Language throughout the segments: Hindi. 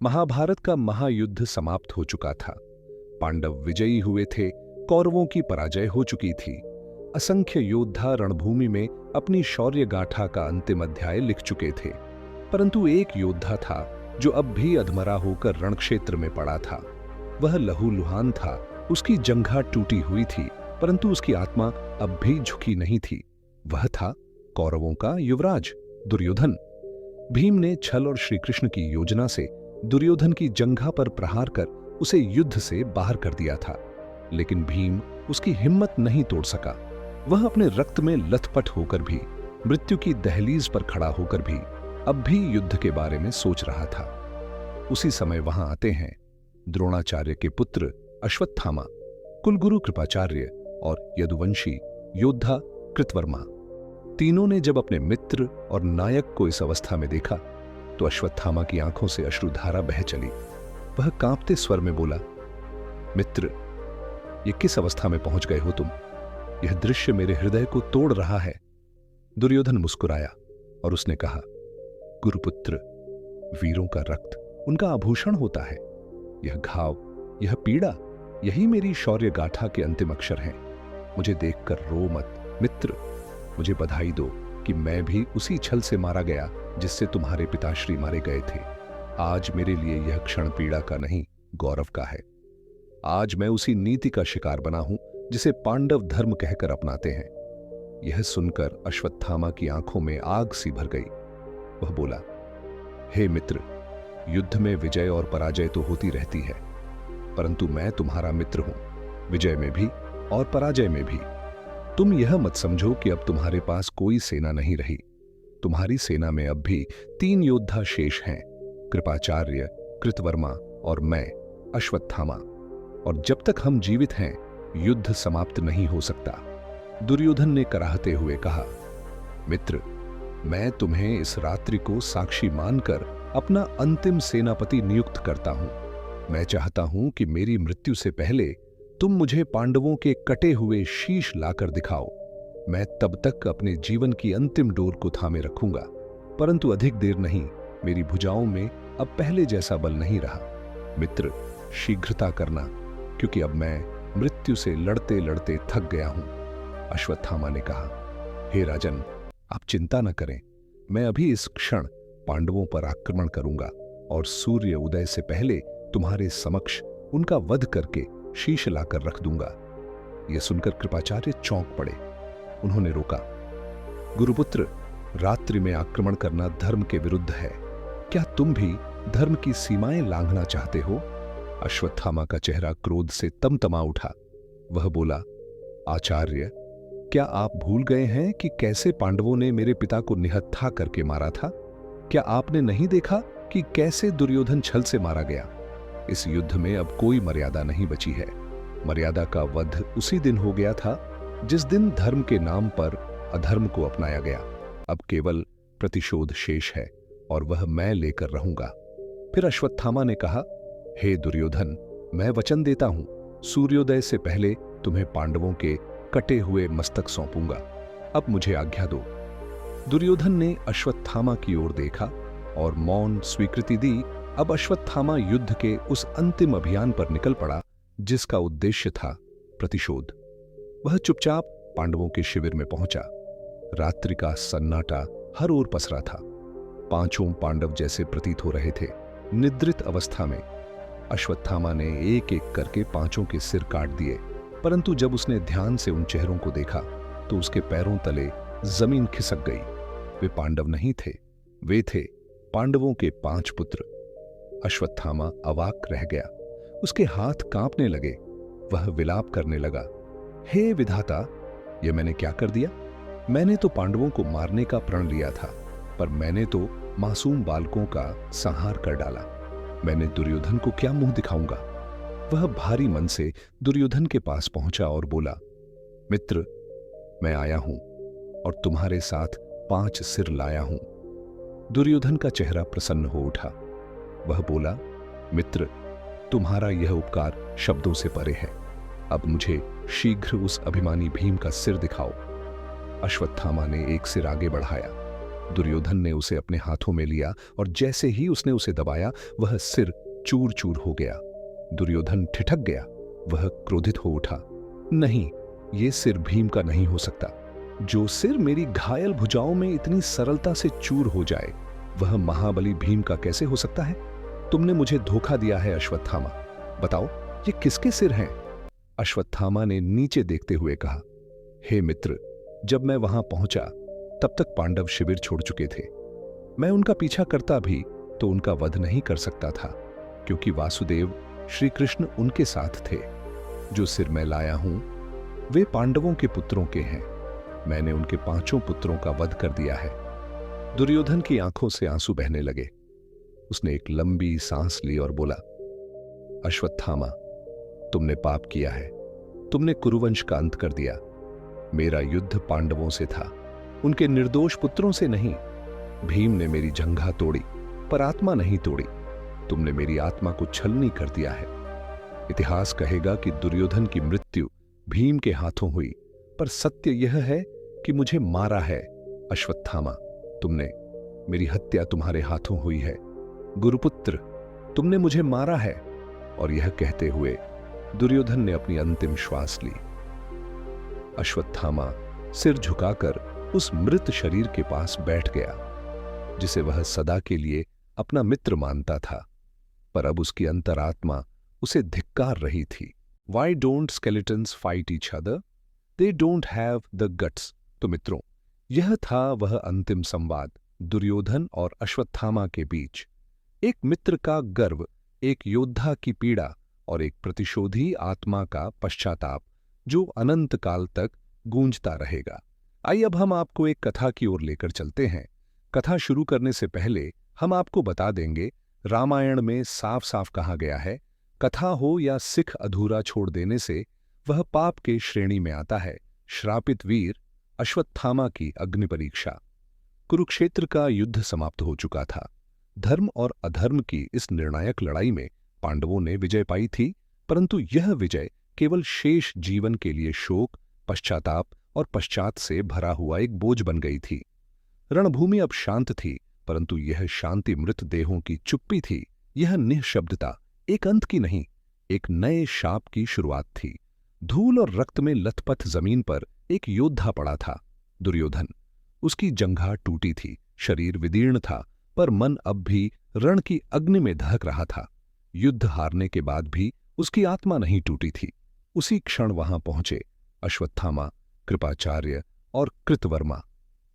महाभारत का महायुद्ध समाप्त हो चुका था। पांडव विजयी हुए थे, कौरवों की पराजय हो चुकी थी। असंख्य योद्धा रणभूमि में अपनी शौर्य गाथा का अंतिम अध्याय लिख चुके थे, परंतु एक योद्धा था जो अब भी अधमरा होकर रणक्षेत्र में पड़ा था। वह लहूलुहान था, उसकी जंघा टूटी हुई थी, परंतु उसकी आत्मा अब भी झुकी नहीं थी। वह था कौरवों का युवराज दुर्योधन। भीम ने छल और श्रीकृष्ण की योजना से दुर्योधन की जंघा पर प्रहार कर उसे युद्ध से बाहर कर दिया था, लेकिन भीम उसकी हिम्मत नहीं तोड़ सका। वह अपने रक्त में लथपथ होकर भी, मृत्यु की दहलीज पर खड़ा होकर भी अब भी युद्ध के बारे में सोच रहा था। उसी समय वहां आते हैं द्रोणाचार्य के पुत्र अश्वत्थामा, कुलगुरु कृपाचार्य और यदुवंशी योद्धा कृतवर्मा। तीनों ने जब अपने मित्र और नायक को इस अवस्था में देखा तो अश्वत्थामा की आंखों से अश्रुधारा बह चली। वह कांपते स्वर में बोला, मित्र, ये किस अवस्था में पहुंच गए हो तुम? यह दृश्य मेरे हृदय को तोड़ रहा है। दुर्योधन मुस्कुराया और उसने कहा, गुरुपुत्र, वीरों का रक्त उनका आभूषण होता है। यह घाव, यह पीड़ा, यही मेरी शौर्य गाथा के अंतिम अक्षर हैं। मुझे देखकर रो मत मित्र। मुझे बधाई दो कि मैं भी उसी छल से मारा गया जिससे तुम्हारे पिताश्री मारे गए थे। आज मेरे लिए यह क्षण पीड़ा का नहीं, गौरव का है। आज मैं उसी नीति का शिकार बना हूं जिसे पांडव धर्म कहकर अपनाते हैं। यह सुनकर अश्वत्थामा की आंखों में आग सी भर गई। वह बोला, हे मित्र, युद्ध में विजय और पराजय तो होती रहती है, परंतु मैं तुम्हारा मित्र हूं, विजय में भी और पराजय में भी। तुम यह मत समझो कि अब तुम्हारे पास कोई सेना नहीं रही। तुम्हारी सेना में अब भी 3 योद्धा शेष हैं, कृपाचार्य, कृतवर्मा और मैं, अश्वत्थामा। और जब तक हम जीवित हैं, युद्ध समाप्त नहीं हो सकता। दुर्योधन ने कराहते हुए कहा, मित्र, मैं तुम्हें इस रात्रि को साक्षी मानकर अपना अंतिम सेनापति नियुक्त करता हूं। मैं चाहता हूं कि मेरी मृत्यु से पहले तुम मुझे पांडवों के कटे हुए शीश लाकर दिखाओ। मैं तब तक अपने जीवन की अंतिम डोर को थामे रखूंगा, परंतु अधिक देर नहीं। मेरी भुजाओं में अब पहले जैसा बल नहीं रहा। मित्र, शीघ्रता करना, क्योंकि अब मैं मृत्यु से लड़ते लड़ते थक गया हूं। अश्वत्थामा ने कहा, हे राजन, आप चिंता न करें। मैं अभी इस क्षण पांडवों पर आक्रमण करूंगा और सूर्य उदय से पहले तुम्हारे समक्ष उनका वध करके शीश लाकर रख दूंगा। यह सुनकर कृपाचार्य चौंक पड़े। उन्होंने रोका, गुरुपुत्र, रात्रि में आक्रमण करना धर्म के विरुद्ध है। क्या तुम भी धर्म की सीमाएं लांघना चाहते हो? अश्वत्थामा का चेहरा क्रोध से तमतमा उठा। वह बोला, आचार्य, क्या आप भूल गए हैं कि कैसे पांडवों ने मेरे पिता को निहत्था करके मारा था? क्या आपने नहीं देखा कि कैसे दुर्योधन छल से मारा गया? इस युद्ध में अब कोई मर्यादा नहीं बची है। मर्यादा का वध उसी दिन हो गया था जिस दिन धर्म के नाम पर अधर्म को अपनाया गया। अब केवल प्रतिशोध शेष है और वह मैं लेकर रहूंगा। फिर अश्वत्थामा ने कहा, हे दुर्योधन, मैं वचन देता हूं, सूर्योदय से पहले तुम्हें पांडवों के कटे हुए मस्तक सौंपूंगा। अब मुझे आज्ञा दो। दुर्योधन ने अश्वत्थामा की ओर देखा और मौन स्वीकृति दी। अब अश्वत्थामा युद्ध के उस अंतिम अभियान पर निकल पड़ा जिसका उद्देश्य था प्रतिशोध। वह चुपचाप पांडवों के शिविर में पहुंचा। रात्रि का सन्नाटा हर ओर पसरा था। 5 पांडव जैसे प्रतीत हो रहे थे, निद्रित अवस्था में। अश्वत्थामा ने एक एक करके 5 के सिर काट दिए, परंतु जब उसने ध्यान से उन चेहरों को देखा तो उसके पैरों तले जमीन खिसक गई। वे पांडव नहीं थे, वे थे पांडवों के 5 पुत्र। अश्वत्थामा अवाक रह गया। उसके हाथ कांपने लगे। वह विलाप करने लगा, हे विधाता, यह मैंने क्या कर दिया? मैंने तो पांडवों को मारने का प्रण लिया था, पर मैंने तो मासूम बालकों का संहार कर डाला। मैंने दुर्योधन को क्या मुंह दिखाऊंगा? वह भारी मन से दुर्योधन के पास पहुंचा और बोला, मित्र, मैं आया हूं और तुम्हारे साथ 5 सिर लाया हूं। दुर्योधन का चेहरा प्रसन्न हो उठा। वह बोला, मित्र, तुम्हारा यह उपकार शब्दों से परे है। अब मुझे शीघ्र उस अभिमानी भीम का सिर दिखाओ। अश्वत्थामा ने एक सिर आगे बढ़ाया। दुर्योधन ने उसे अपने हाथों में लिया और जैसे ही उसने उसे दबाया वह सिर चूर चूर हो गया। दुर्योधन ठिठक गया। वह क्रोधित हो उठा। नहीं, यह सिर भीम का नहीं हो सकता। जो सिर मेरी घायल भुजाओं में इतनी सरलता से चूर हो जाए वह महाबली भीम का कैसे हो सकता है? तुमने मुझे धोखा दिया है अश्वत्थामा। बताओ, ये किसके सिर हैं? अश्वत्थामा ने नीचे देखते हुए कहा, हे मित्र, जब मैं वहां पहुंचा तब तक पांडव शिविर छोड़ चुके थे। मैं उनका पीछा करता भी तो उनका वध नहीं कर सकता था, क्योंकि वासुदेव श्री कृष्ण उनके साथ थे। जो सिर मैं लाया हूं वे पांडवों के पुत्रों के हैं। मैंने उनके 5 पुत्रों का वध कर दिया है। दुर्योधन की आंखों से आंसू बहने लगे। उसने एक लंबी सांस ली और बोला, अश्वत्थामा, तुमने पाप किया है। तुमने कुरुवंश का अंत कर दिया। मेरा युद्ध पांडवों से था, उनके निर्दोष पुत्रों से नहीं। भीम ने मेरी जंघा तोड़ी पर आत्मा नहीं तोड़ी। तुमने मेरी आत्मा को छलनी कर दिया है। इतिहास कहेगा कि दुर्योधन की मृत्यु भीम के हाथों हुई, पर सत्य यह है कि मुझे मारा है। अश्वत्थामा, तुमने मेरी हत्या तुम्हारे हाथों हुई है। गुरुपुत्र, तुमने मुझे मारा है। और यह कहते हुए दुर्योधन ने अपनी अंतिम श्वास ली। अश्वत्थामा सिर झुकाकर उस मृत शरीर के पास बैठ गया, जिसे वह सदा के लिए अपना मित्र मानता था, पर अब उसकी अंतरात्मा उसे धिक्कार रही थी। Why don't skeletons fight each other? They don't have the guts. तो मित्रों, यह था वह अंतिम संवाद दुर्योधन और अश्वत्थामा के बीच। एक मित्र का गर्व, एक योद्धा की पीड़ा और एक प्रतिशोधी आत्मा का पश्चाताप जो अनंत काल तक गूंजता रहेगा। आइए अब हम आपको एक कथा की ओर लेकर चलते हैं। कथा शुरू करने से पहले हम आपको बता देंगे, रामायण में साफ साफ कहा गया है, कथा हो या सिख अधूरा छोड़ देने से वह पाप के श्रेणी में आता है। श्रापित वीर अश्वत्थामा की अग्नि परीक्षा। कुरुक्षेत्र का युद्ध समाप्त हो चुका था। धर्म और अधर्म की इस निर्णायक लड़ाई में पांडवों ने विजय पाई थी, परंतु यह विजय केवल शेष जीवन के लिए शोक, पश्चाताप और पश्चात से भरा हुआ एक बोझ बन गई थी। रणभूमि अब शांत थी, परंतु यह शांति मृत देहों की चुप्पी थी। यह निःशब्दता एक अंत की नहीं, एक नए शाप की शुरुआत थी। धूल और रक्त में लथपथ जमीन पर एक योद्धा पड़ा था, दुर्योधन। उसकी जंघा टूटी थी, शरीर विदीर्ण था, पर मन अब भी रण की अग्नि में दहक रहा था। युद्ध हारने के बाद भी उसकी आत्मा नहीं टूटी थी। उसी क्षण वहां पहुंचे अश्वत्थामा, कृपाचार्य और कृतवर्मा।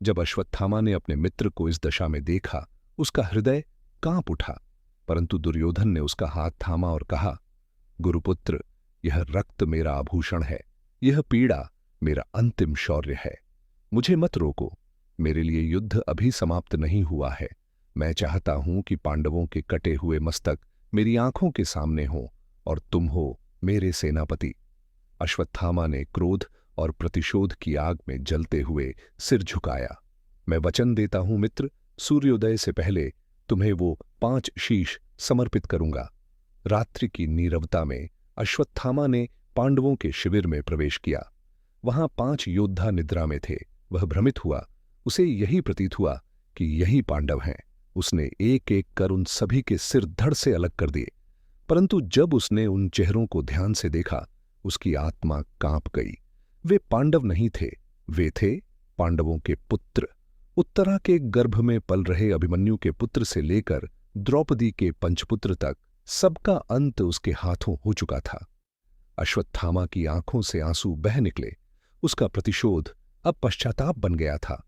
जब अश्वत्थामा ने अपने मित्र को इस दशा में देखा, उसका हृदय कांप उठा, परंतु दुर्योधन ने उसका हाथ थामा और कहा, गुरुपुत्र, यह रक्त मेरा आभूषण है, यह पीड़ा मेरा अंतिम शौर्य है। मुझे मत रोको, मेरे लिए युद्ध अभी समाप्त नहीं हुआ है। मैं चाहता हूं कि पांडवों के कटे हुए मस्तक मेरी आंखों के सामने हो और तुम हो मेरे सेनापति। अश्वत्थामा ने क्रोध और प्रतिशोध की आग में जलते हुए सिर झुकाया। मैं वचन देता हूं मित्र, सूर्योदय से पहले तुम्हें वो 5 शीश समर्पित करूंगा। रात्रि की नीरवता में अश्वत्थामा ने पांडवों के शिविर में प्रवेश किया। वहां 5 योद्धा निद्रा में थे। वह भ्रमित हुआ। उसे यही प्रतीत हुआ कि यही पांडव हैं। उसने एक एक कर उन सभी के सिर धड़ से अलग कर दिए, परंतु जब उसने उन चेहरों को ध्यान से देखा, उसकी आत्मा कांप गई। वे पांडव नहीं थे, वे थे पांडवों के पुत्र। उत्तरा के गर्भ में पल रहे अभिमन्यु के पुत्र से लेकर द्रौपदी के पंचपुत्र तक सबका अंत उसके हाथों हो चुका था। अश्वत्थामा की आंखों से आंसू बह निकले। उसका प्रतिशोध अब पश्चाताप बन गया था।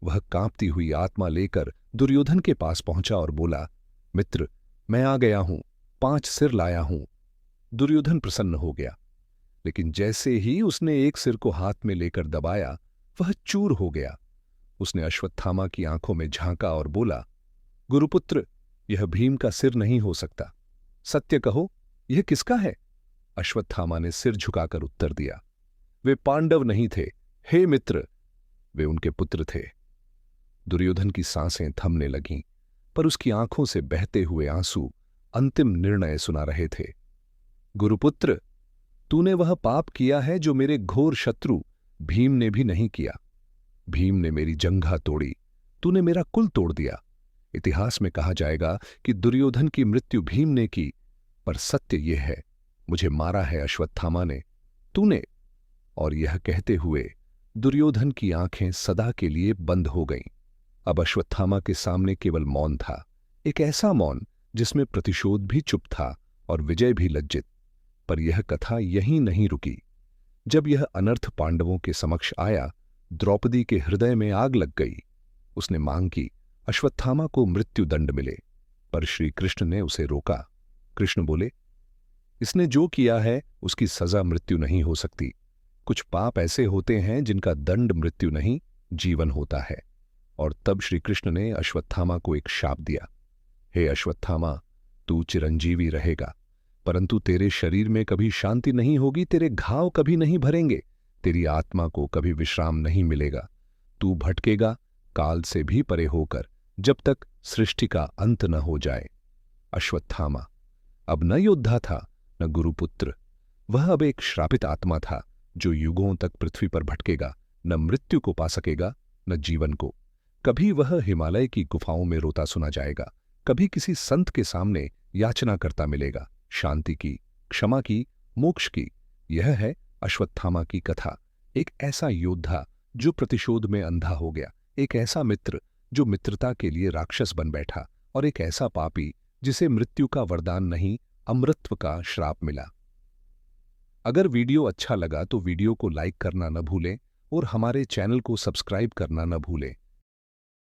वह कांपती हुई आत्मा लेकर दुर्योधन के पास पहुंचा और बोला, मित्र, मैं आ गया हूं, 5 सिर लाया हूं। दुर्योधन प्रसन्न हो गया, लेकिन जैसे ही उसने एक सिर को हाथ में लेकर दबाया, वह चूर हो गया। उसने अश्वत्थामा की आंखों में झांका और बोला, गुरुपुत्र, यह भीम का सिर नहीं हो सकता। सत्य कहो, यह किसका है? अश्वत्थामा ने सिर झुकाकर उत्तर दिया, वे पांडव नहीं थे, हे मित्र, वे उनके पुत्र थे। दुर्योधन की सांसें थमने लगीं, पर उसकी आंखों से बहते हुए आंसू अंतिम निर्णय सुना रहे थे। गुरुपुत्र, तूने वह पाप किया है जो मेरे घोर शत्रु भीम ने भी नहीं किया। भीम ने मेरी जंघा तोड़ी, तूने मेरा कुल तोड़ दिया। इतिहास में कहा जाएगा कि दुर्योधन की मृत्यु भीम ने की, पर सत्य यह है, मुझे मारा है अश्वत्थामा ने, तूने। और यह कहते हुए दुर्योधन की आंखें सदा के लिए बंद हो गईं। अब अश्वत्थामा के सामने केवल मौन था, एक ऐसा मौन जिसमें प्रतिशोध भी चुप था और विजय भी लज्जित। पर यह कथा यहीं नहीं रुकी। जब यह अनर्थ पांडवों के समक्ष आया, द्रौपदी के हृदय में आग लग गई। उसने मांग की अश्वत्थामा को मृत्यु दंड मिले, पर श्री कृष्ण ने उसे रोका। कृष्ण बोले, इसने जो किया है उसकी सजा मृत्यु नहीं हो सकती। कुछ पाप ऐसे होते हैं जिनका दंड मृत्यु नहीं, जीवन होता है। और तब श्री कृष्ण ने अश्वत्थामा को एक शाप दिया, हे अश्वत्थामा, तू चिरंजीवी रहेगा, परंतु तेरे शरीर में कभी शांति नहीं होगी, तेरे घाव कभी नहीं भरेंगे, तेरी आत्मा को कभी विश्राम नहीं मिलेगा। तू भटकेगा काल से भी परे होकर, जब तक सृष्टि का अंत न हो जाए। अश्वत्थामा अब न योद्धा था, न गुरुपुत्र। वह अब एक श्रापित आत्मा था, जो युगों तक पृथ्वी पर भटकेगा, न मृत्यु को पा सकेगा, न जीवन को। कभी वह हिमालय की गुफाओं में रोता सुना जाएगा, कभी किसी संत के सामने याचना करता मिलेगा, शांति की, क्षमा की, मोक्ष की। यह है अश्वत्थामा की कथा। एक ऐसा योद्धा जो प्रतिशोध में अंधा हो गया, एक ऐसा मित्र जो मित्रता के लिए राक्षस बन बैठा, और एक ऐसा पापी जिसे मृत्यु का वरदान नहीं, अमृतत्व का श्राप मिला। अगर वीडियो अच्छा लगा तो वीडियो को लाइक करना न भूलें और हमारे चैनल को सब्सक्राइब करना न भूलें।